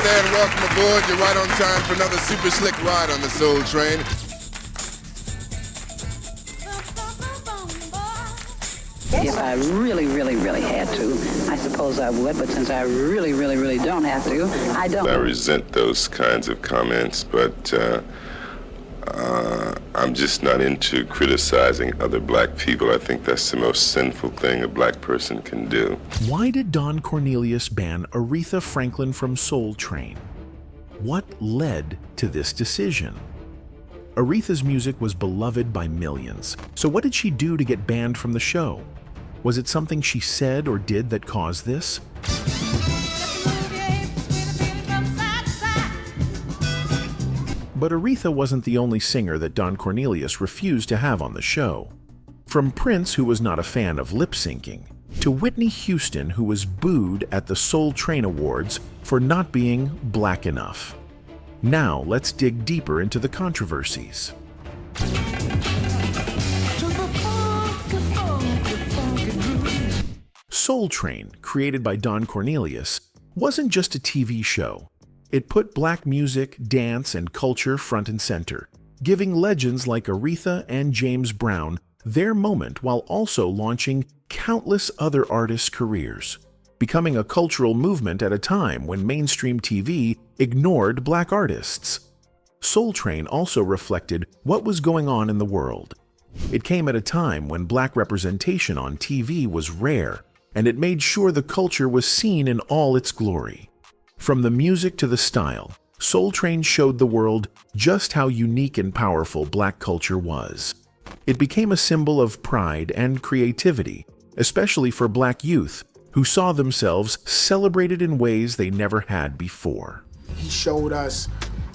there and welcome aboard. You're right on time for another super slick ride on the Soul Train. If I really, really, really had to, I suppose I would, but since I really, really, really don't have to, I don't. I resent those kinds of comments, but I'm just not into criticizing other black people. I think that's the most sinful thing a black person can do. Why did Don Cornelius ban Aretha Franklin from Soul Train? What led to this decision? Aretha's music was beloved by millions, so what did she do to get banned from the show? Was it something she said or did that caused this? But Aretha wasn't the only singer that Don Cornelius refused to have on the show. From Prince, who was not a fan of lip-syncing, to Whitney Houston, who was booed at the Soul Train Awards for not being black enough. Now let's dig deeper into the controversies. Soul Train, created by Don Cornelius, wasn't just a TV show. It put black music, dance, and culture front and center, giving legends like Aretha and James Brown their moment while also launching countless other artists' careers, becoming a cultural movement at a time when mainstream TV ignored black artists. Soul Train also reflected what was going on in the world. It came at a time when black representation on TV was rare, and it made sure the culture was seen in all its glory. From the music to the style, Soul Train showed the world just how unique and powerful black culture was. It became a symbol of pride and creativity, especially for black youth who saw themselves celebrated in ways they never had before. He showed us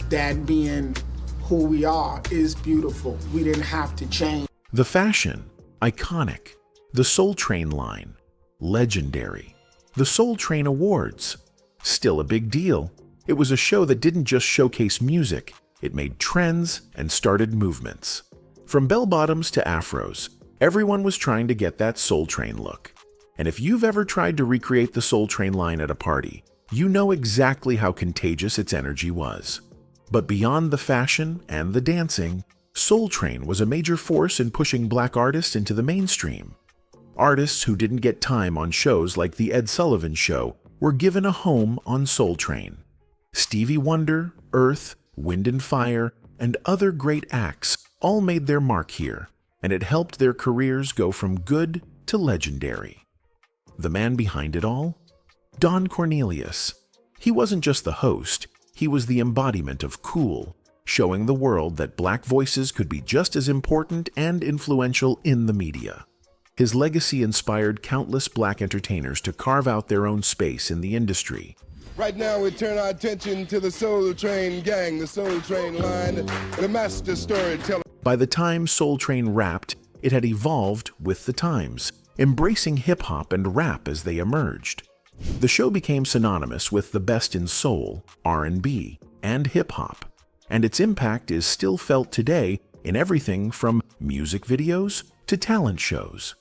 that being who we are is beautiful. We didn't have to change. The fashion, iconic. The Soul Train line, legendary. The Soul Train Awards, still a big deal. It was a show that didn't just showcase music, it made trends and started movements. From bell-bottoms to afros, everyone was trying to get that Soul Train look. And if you've ever tried to recreate the Soul Train line at a party, you know exactly how contagious its energy was. But beyond the fashion and the dancing, Soul Train was a major force in pushing black artists into the mainstream. Artists who didn't get time on shows like The Ed Sullivan Show were given a home on Soul Train. Stevie Wonder, Earth, Wind and Fire, and other great acts all made their mark here, and it helped their careers go from good to legendary. The man behind it all? Don Cornelius. He wasn't just the host, he was the embodiment of cool, showing the world that black voices could be just as important and influential in the media. His legacy inspired countless black entertainers to carve out their own space in the industry. Right now we turn our attention to the Soul Train gang, the Soul Train line, the master storyteller. By the time Soul Train rapped, it had evolved with the times, embracing hip-hop and rap as they emerged. The show became synonymous with the best in soul, R&B, and hip-hop, and its impact is still felt today in everything from music videos to talent shows.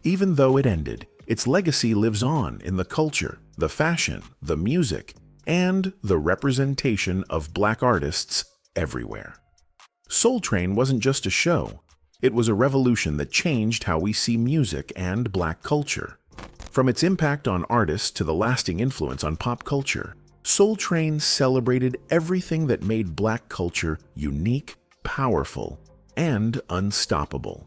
Even though it ended, its legacy lives on in the culture, the fashion, the music, and the representation of black artists everywhere. Soul Train wasn't just a show, it was a revolution that changed how we see music and black culture. From its impact on artists to the lasting influence on pop culture, Soul Train celebrated everything that made black culture unique, powerful, and unstoppable.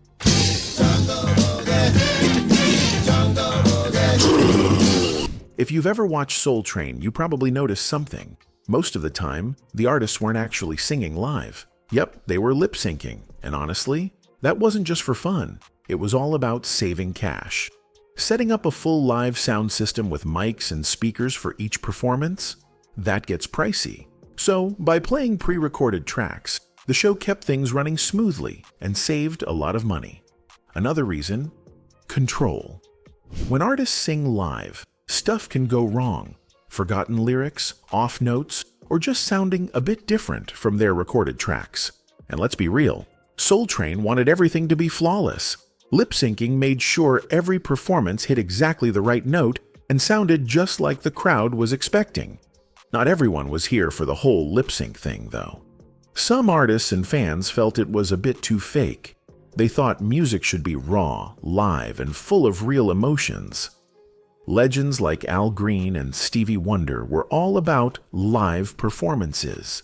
If you've ever watched Soul Train, you probably noticed something. Most of the time, the artists weren't actually singing live. Yep, they were lip-syncing, and honestly, that wasn't just for fun. It was all about saving cash. Setting up a full live sound system with mics and speakers for each performance? That gets pricey. So, by playing pre-recorded tracks, the show kept things running smoothly and saved a lot of money. Another reason? Control. When artists sing live, stuff can go wrong. Forgotten lyrics, off notes, or just sounding a bit different from their recorded tracks. And let's be real, Soul Train wanted everything to be flawless. Lip-syncing made sure every performance hit exactly the right note and sounded just like the crowd was expecting. Not everyone was here for the whole lip-sync thing, though. Some artists and fans felt it was a bit too fake. They thought music should be raw, live, and full of real emotions. Legends like Al Green and Stevie Wonder were all about live performances.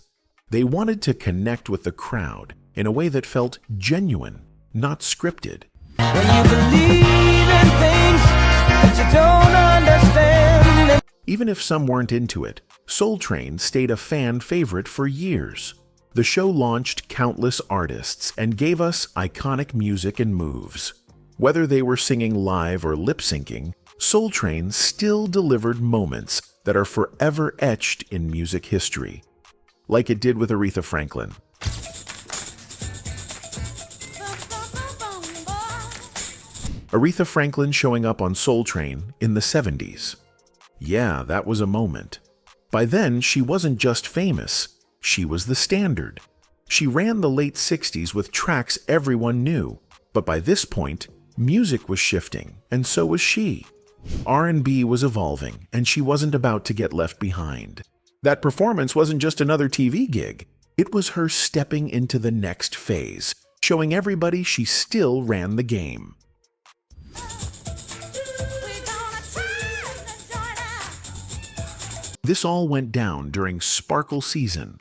They wanted to connect with the crowd in a way that felt genuine, not scripted. When you believe in things that you don't understand. Even if some weren't into it, Soul Train stayed a fan favorite for years. The show launched countless artists and gave us iconic music and moves. Whether they were singing live or lip-syncing, Soul Train still delivered moments that are forever etched in music history, like it did with Aretha Franklin. Aretha Franklin showing up on Soul Train in the 70s. Yeah, that was a moment. By then, she wasn't just famous, she was the standard. She ran the late 60s with tracks everyone knew, but by this point, music was shifting, and so was she. R&B was evolving, and she wasn't about to get left behind. That performance wasn't just another TV gig. It was her stepping into the next phase, showing everybody she still ran the game. This all went down during Sparkle Season,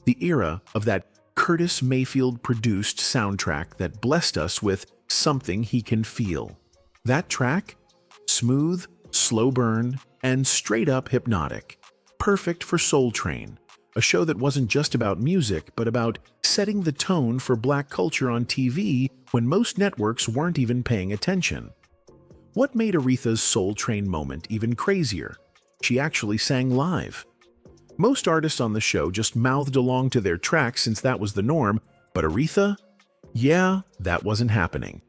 the era of that Curtis Mayfield-produced soundtrack that blessed us with Something He Can Feel. That track? Smooth, slow burn, and straight-up hypnotic. Perfect for Soul Train, a show that wasn't just about music, but about setting the tone for black culture on TV when most networks weren't even paying attention. What made Aretha's Soul Train moment even crazier? She actually sang live. Most artists on the show just mouthed along to their tracks since that was the norm, but Aretha? Yeah, that wasn't happening.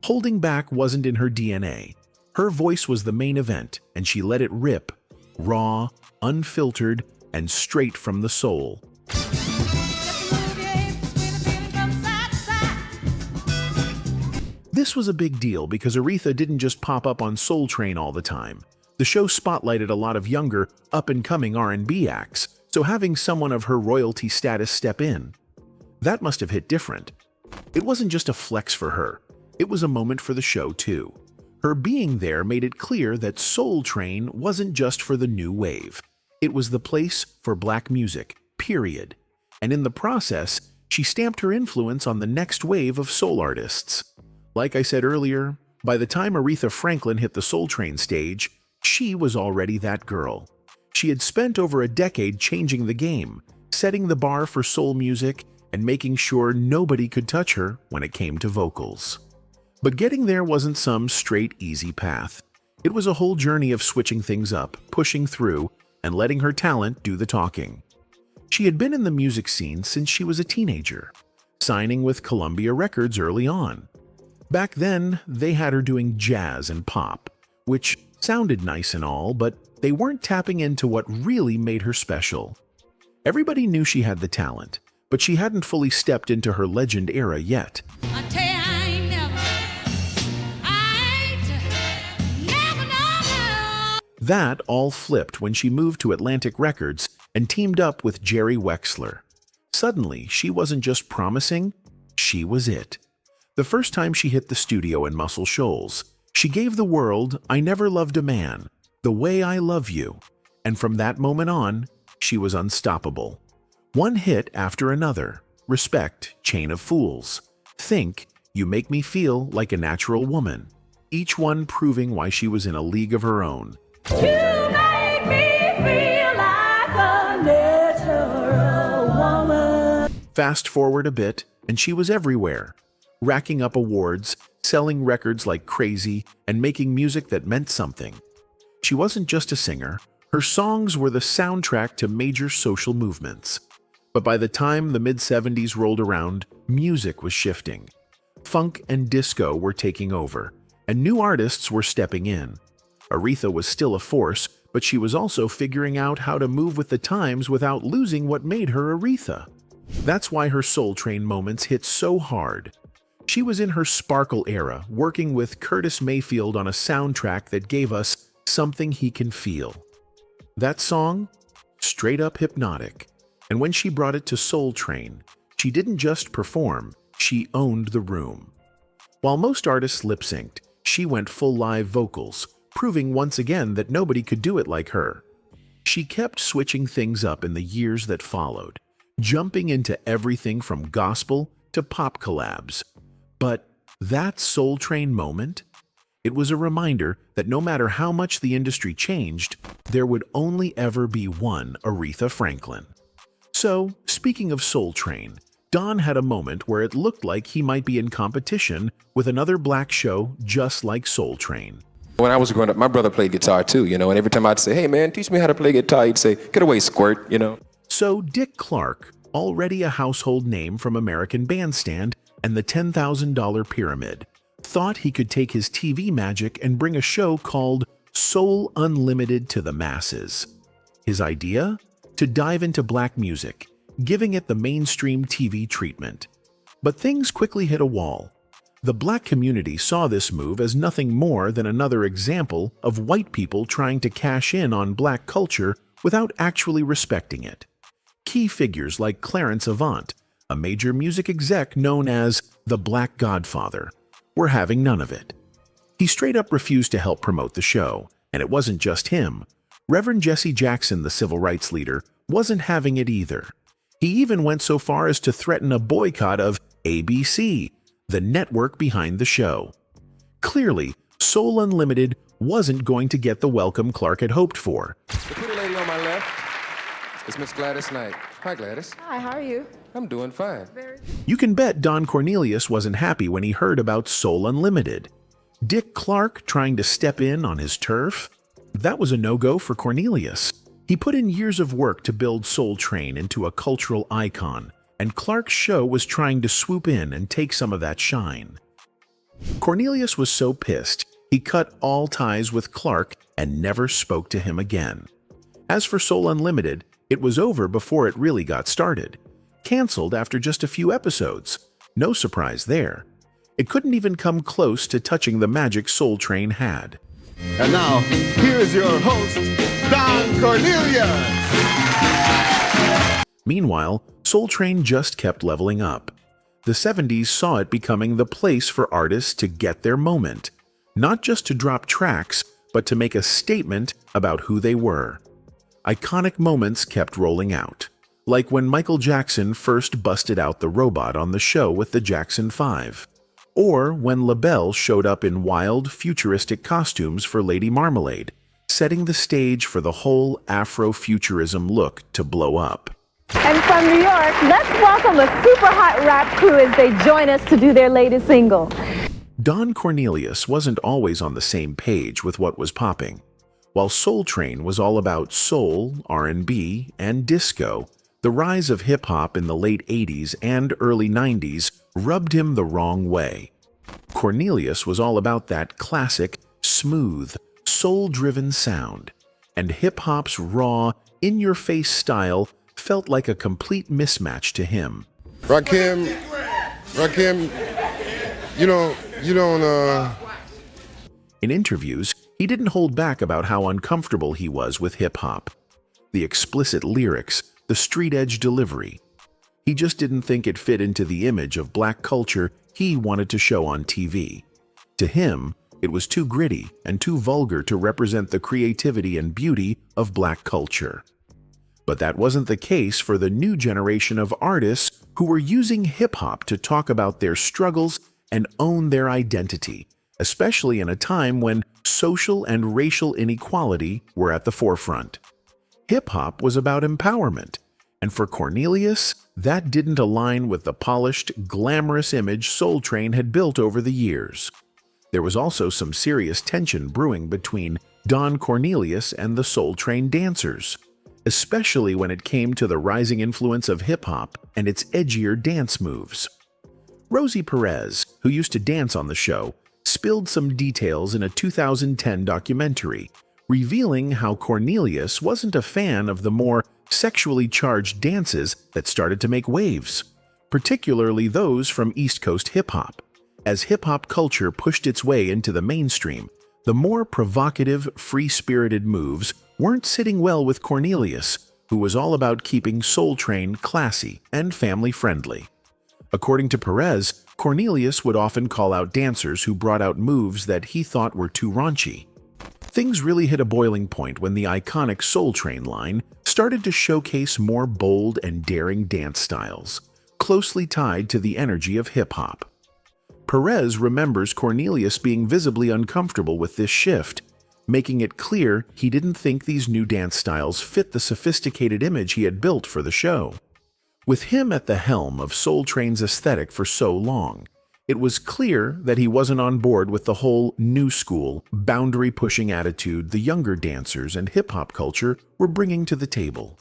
Holding back wasn't in her DNA. Her voice was the main event, and she let it rip, raw, unfiltered, and straight from the soul. This was a big deal because Aretha didn't just pop up on Soul Train all the time. The show spotlighted a lot of younger, up-and-coming R&B acts, so having someone of her royalty status step in, that must have hit different. It wasn't just a flex for her, it was a moment for the show too. Her being there made it clear that Soul Train wasn't just for the new wave. It was the place for black music, period. And in the process, she stamped her influence on the next wave of soul artists. Like I said earlier, by the time Aretha Franklin hit the Soul Train stage, she was already that girl. She had spent over a decade changing the game, setting the bar for soul music, and making sure nobody could touch her when it came to vocals. But getting there wasn't some straight, easy path. It was a whole journey of switching things up, pushing through, and letting her talent do the talking. She had been in the music scene since she was a teenager, signing with Columbia Records early on. Back then, they had her doing jazz and pop, which sounded nice and all, but they weren't tapping into what really made her special. Everybody knew she had the talent, but she hadn't fully stepped into her legend era yet. That all flipped when she moved to Atlantic Records and teamed up with Jerry Wexler. Suddenly, she wasn't just promising, she was it. The first time she hit the studio in Muscle Shoals, she gave the world I Never Loved a Man, The Way I Love You, and from that moment on, she was unstoppable. One hit after another, Respect, Chain of Fools, Think, You Make Me Feel Like a Natural Woman, each one proving why she was in a league of her own. You make me feel like a natural woman. Fast forward a bit, and she was everywhere, racking up awards, selling records like crazy, and making music that meant something. She wasn't just a singer, her songs were the soundtrack to major social movements. But by the time the mid-70s rolled around, music was shifting. Funk and disco were taking over, and new artists were stepping in. Aretha was still a force, but she was also figuring out how to move with the times without losing what made her Aretha. That's why her Soul Train moments hit so hard. She was in her Sparkle era, working with Curtis Mayfield on a soundtrack that gave us Something He Can Feel. That song? straight up hypnotic. And when she brought it to Soul Train, she didn't just perform, she owned the room. While most artists lip-synced, she went full live vocals, proving once again that nobody could do it like her. She kept switching things up in the years that followed, jumping into everything from gospel to pop collabs. But that Soul Train moment? It was a reminder that no matter how much the industry changed, there would only ever be one Aretha Franklin. So, speaking of Soul Train, Don had a moment where it looked like he might be in competition with another black show just like Soul Train. When I was growing up, my brother played guitar too, and every time I'd say, "Hey man, teach me how to play guitar," he'd say, "Get away, squirt," So Dick Clark, already a household name from American Bandstand and the $10,000 Pyramid, thought he could take his TV magic and bring a show called Soul Unlimited to the masses. His idea? To dive into black music, giving it the mainstream TV treatment. But things quickly hit a wall. The black community saw this move as nothing more than another example of white people trying to cash in on black culture without actually respecting it. Key figures like Clarence Avant, a major music exec known as the Black Godfather, were having none of it. He straight up refused to help promote the show, and it wasn't just him. Reverend Jesse Jackson, the civil rights leader, wasn't having it either. He even went so far as to threaten a boycott of ABC, the network behind the show. Clearly, Soul Unlimited wasn't going to get the welcome Clark had hoped for. The pretty lady on my left is Miss Gladys Knight. Hi, Gladys. Hi, how are you? I'm doing fine. You can bet Don Cornelius wasn't happy when he heard about Soul Unlimited. Dick Clark trying to step in on his turf? That was a no-go for Cornelius. He put in years of work to build Soul Train into a cultural icon, and Clark's show was trying to swoop in and take some of that shine. Cornelius was so pissed, he cut all ties with Clark and never spoke to him again. As for Soul Unlimited, it was over before it really got started. Cancelled after just a few episodes. No surprise there. It couldn't even come close to touching the magic Soul Train had. And now, here is your host, Don Cornelius. Meanwhile, Soul Train just kept leveling up. The 70s saw it becoming the place for artists to get their moment, not just to drop tracks, but to make a statement about who they were. Iconic moments kept rolling out, like when Michael Jackson first busted out the robot on the show with the Jackson 5, or when LaBelle showed up in wild, futuristic costumes for Lady Marmalade, setting the stage for the whole Afrofuturism look to blow up. And from New York, let's welcome a super hot rap crew as they join us to do their latest single. Don Cornelius wasn't always on the same page with what was popping. While Soul Train was all about soul, R&B, and disco, the rise of hip-hop in the late 80s and early 90s rubbed him the wrong way. Cornelius was all about that classic, smooth, soul-driven sound, and hip-hop's raw, in-your-face style felt like a complete mismatch to him. Rakim, you don't. In interviews, he didn't hold back about how uncomfortable he was with hip-hop. The explicit lyrics, the street-edge delivery. He just didn't think it fit into the image of black culture he wanted to show on TV. To him, it was too gritty and too vulgar to represent the creativity and beauty of black culture. But that wasn't the case for the new generation of artists who were using hip-hop to talk about their struggles and own their identity, especially in a time when social and racial inequality were at the forefront. Hip-hop was about empowerment, and for Cornelius, that didn't align with the polished, glamorous image Soul Train had built over the years. There was also some serious tension brewing between Don Cornelius and the Soul Train dancers, especially when it came to the rising influence of hip-hop and its edgier dance moves. Rosie Perez, who used to dance on the show, spilled some details in a 2010 documentary, revealing how Cornelius wasn't a fan of the more sexually charged dances that started to make waves, particularly those from East Coast hip-hop. As hip-hop culture pushed its way into the mainstream, the more provocative, free-spirited moves weren't sitting well with Cornelius, who was all about keeping Soul Train classy and family-friendly. According to Perez, Cornelius would often call out dancers who brought out moves that he thought were too raunchy. Things really hit a boiling point when the iconic Soul Train line started to showcase more bold and daring dance styles, closely tied to the energy of hip-hop. Perez remembers Cornelius being visibly uncomfortable with this shift, making it clear he didn't think these new dance styles fit the sophisticated image he had built for the show. With him at the helm of Soul Train's aesthetic for so long, it was clear that he wasn't on board with the whole new school, boundary-pushing attitude the younger dancers and hip-hop culture were bringing to the table.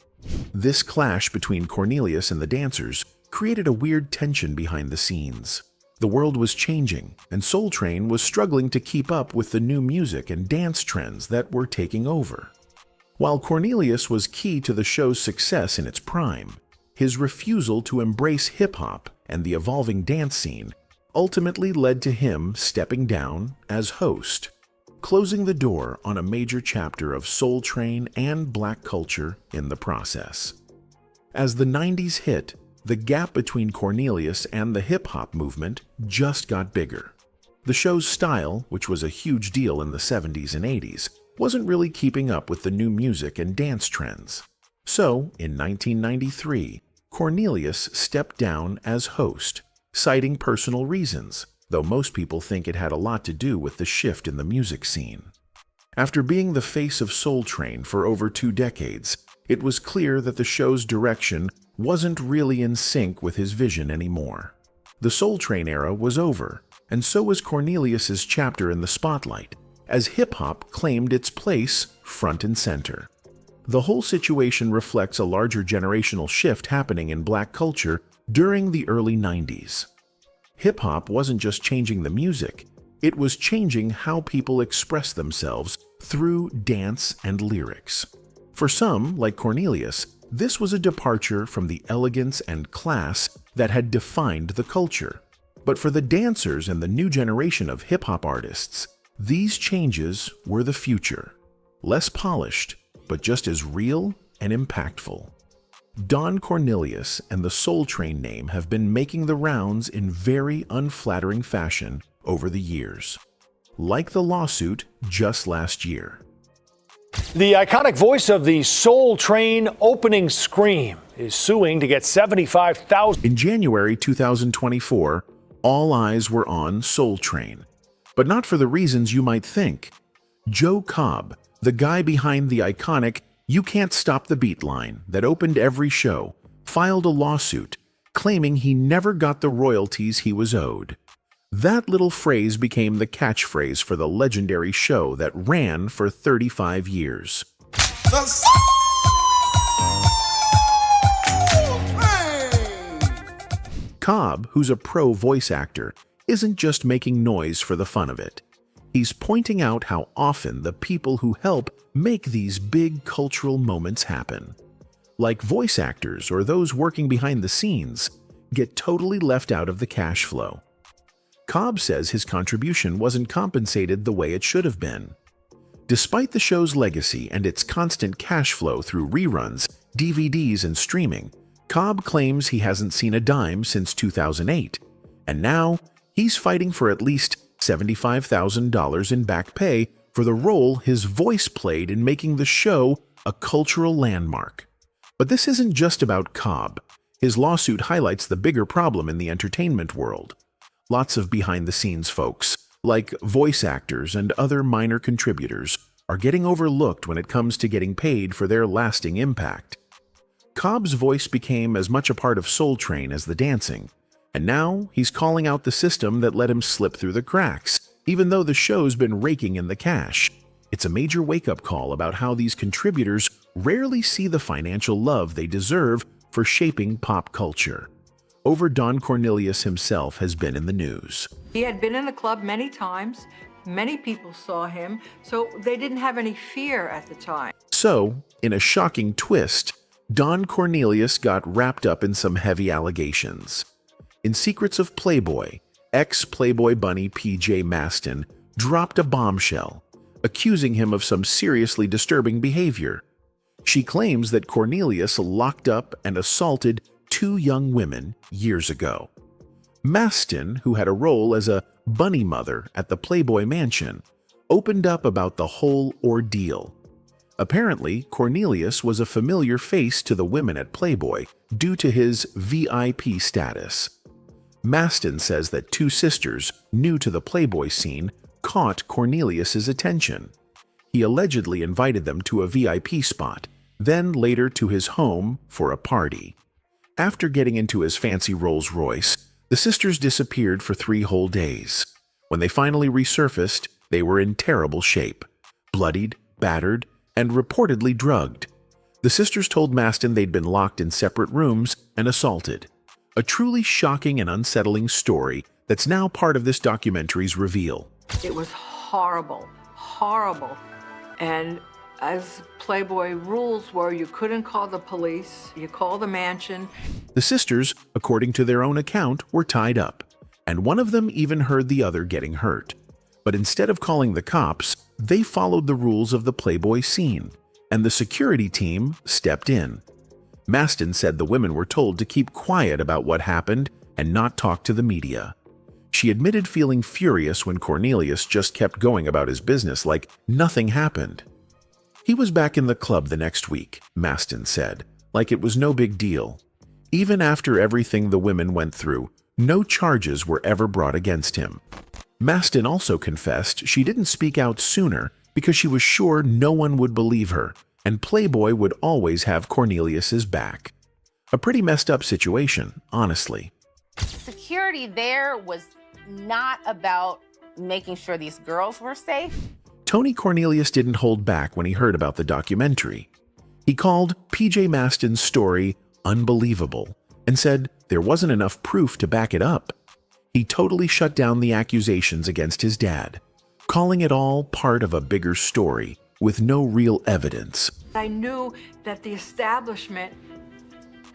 This clash between Cornelius and the dancers created a weird tension behind the scenes. The world was changing, and Soul Train was struggling to keep up with the new music and dance trends that were taking over. While Cornelius was key to the show's success in its prime, his refusal to embrace hip-hop and the evolving dance scene ultimately led to him stepping down as host, closing the door on a major chapter of Soul Train and black culture in the process. As the 90s hit, the gap between Cornelius and the hip-hop movement just got bigger. The show's style, which was a huge deal in the 70s and 80s, wasn't really keeping up with the new music and dance trends. So, in 1993, Cornelius stepped down as host, citing personal reasons, though most people think it had a lot to do with the shift in the music scene. After being the face of Soul Train for over 2 decades, it was clear that the show's direction wasn't really in sync with his vision anymore. The Soul Train era was over, and so was Cornelius's chapter in the spotlight, as hip-hop claimed its place front and center. The whole situation reflects a larger generational shift happening in black culture during the early 90s. Hip-hop wasn't just changing the music, it was changing how people express themselves through dance and lyrics. For some, like Cornelius, this was a departure from the elegance and class that had defined the culture. But for the dancers and the new generation of hip-hop artists, these changes were the future. Less polished, but just as real and impactful. Don Cornelius and the Soul Train name have been making the rounds in very unflattering fashion over the years, like the lawsuit just last year. The iconic voice of the Soul Train opening scream is suing to get $75,000. In January 2024, all eyes were on Soul Train, but not for the reasons you might think. Joe Cobb, the guy behind the iconic "You Can't Stop the Beat" line that opened every show, filed a lawsuit claiming he never got the royalties he was owed. That little phrase became the catchphrase for the legendary show that ran for 35 years. Cobb, who's a pro voice actor, isn't just making noise for the fun of it. He's pointing out how often the people who help make these big cultural moments happen, like voice actors or those working behind the scenes, get totally left out of the cash flow. Cobb says his contribution wasn't compensated the way it should have been. Despite the show's legacy and its constant cash flow through reruns, DVDs, and streaming, Cobb claims he hasn't seen a dime since 2008, and now he's fighting for at least $75,000 in back pay for the role his voice played in making the show a cultural landmark. But this isn't just about Cobb. His lawsuit highlights the bigger problem in the entertainment world. Lots of behind-the-scenes folks, like voice actors and other minor contributors, are getting overlooked when it comes to getting paid for their lasting impact. Cobb's voice became as much a part of Soul Train as the dancing, and now he's calling out the system that let him slip through the cracks, even though the show's been raking in the cash. It's a major wake-up call about how these contributors rarely see the financial love they deserve for shaping pop culture. Don Cornelius himself has been in the news. He had been in the club many times. Many people saw him, so they didn't have any fear at the time. So, in a shocking twist, Don Cornelius got wrapped up in some heavy allegations. In Secrets of Playboy, ex-Playboy bunny PJ Maston dropped a bombshell, accusing him of some seriously disturbing behavior. She claims that Cornelius locked up and assaulted 2 young women years ago. Mastin, who had a role as a bunny mother at the Playboy Mansion, opened up about the whole ordeal. Apparently, Cornelius was a familiar face to the women at Playboy due to his VIP status. Mastin says that 2 sisters, new to the Playboy scene, caught Cornelius's attention. He allegedly invited them to a VIP spot, then later to his home for a party. After getting into his fancy Rolls Royce, the sisters disappeared for 3 whole days. When they finally resurfaced, they were in terrible shape, bloodied, battered, and reportedly drugged. The sisters told Mastin they'd been locked in separate rooms and assaulted. A truly shocking and unsettling story that's now part of this documentary's reveal. It was horrible, horrible. And as Playboy rules were, you couldn't call the police, you called the mansion. The sisters, according to their own account, were tied up, and one of them even heard the other getting hurt. But instead of calling the cops, they followed the rules of the Playboy scene, and the security team stepped in. Mastin said the women were told to keep quiet about what happened and not talk to the media. She admitted feeling furious when Cornelius just kept going about his business like nothing happened. He was back in the club the next week, Mastin said, like it was no big deal. Even after everything the women went through, no charges were ever brought against him. Mastin also confessed she didn't speak out sooner because she was sure no one would believe her, and Playboy would always have Cornelius's back. A pretty messed up situation, honestly. Security there was not about making sure these girls were safe. Tony Cornelius didn't hold back when he heard about the documentary. He called PJ Mastin's story unbelievable and said there wasn't enough proof to back it up. He totally shut down the accusations against his dad, calling it all part of a bigger story with no real evidence. I knew that the establishment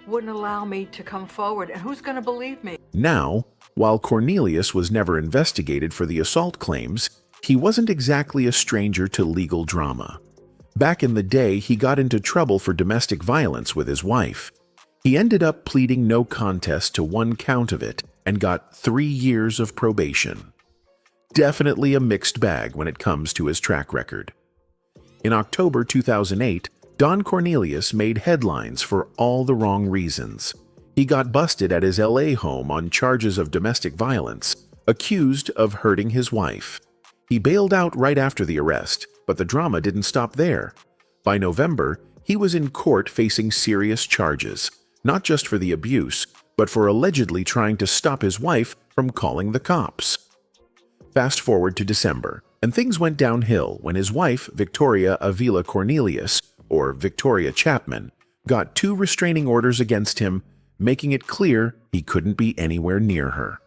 wouldn't allow me to come forward, and who's going to believe me? Now, while Cornelius was never investigated for the assault claims, he wasn't exactly a stranger to legal drama. Back in the day, he got into trouble for domestic violence with his wife. He ended up pleading no contest to 1 count of it and got 3 years of probation. Definitely a mixed bag when it comes to his track record. In October 2008, Don Cornelius made headlines for all the wrong reasons. He got busted at his LA home on charges of domestic violence, accused of hurting his wife. He bailed out right after the arrest, but the drama didn't stop there. By November, he was in court facing serious charges, not just for the abuse, but for allegedly trying to stop his wife from calling the cops. Fast forward to December, and things went downhill when his wife, Victoria Avila Cornelius, or Victoria Chapman, got 2 restraining orders against him, making it clear he couldn't be anywhere near her.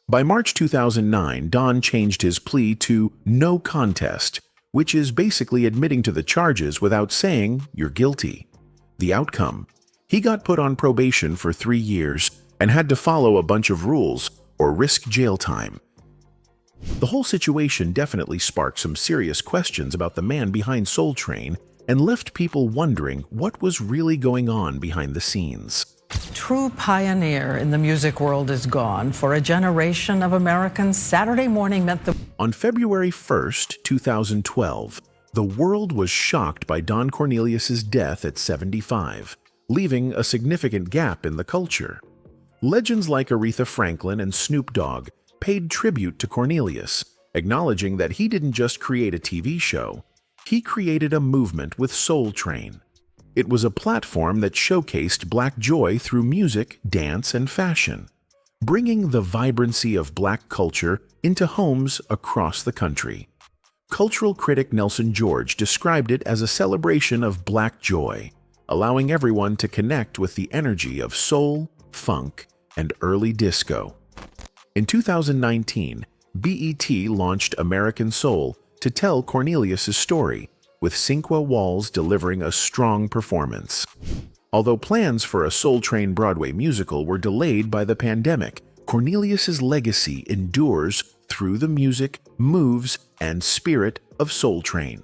By March 2009, Don changed his plea to no contest, which is basically admitting to the charges without saying you're guilty. The outcome? He got put on probation for 3 years and had to follow a bunch of rules or risk jail time. The whole situation definitely sparked some serious questions about the man behind Soul Train and left people wondering what was really going on behind the scenes. True pioneer in the music world is gone. For a generation of Americans, Saturday morning meant the... On February 1st, 2012, the world was shocked by Don Cornelius's death at 75, leaving a significant gap in the culture. Legends like Aretha Franklin and Snoop Dogg paid tribute to Cornelius, acknowledging that he didn't just create a TV show, he created a movement with Soul Train. It was a platform that showcased Black joy through music, dance, and fashion, bringing the vibrancy of Black culture into homes across the country. Cultural critic Nelson George described it as a celebration of Black joy, allowing everyone to connect with the energy of soul, funk, and early disco. In 2019, BET launched American Soul to tell Cornelius's story, with Cinqua Walls delivering a strong performance. Although plans for a Soul Train Broadway musical were delayed by the pandemic, Cornelius's legacy endures through the music, moves, and spirit of Soul Train.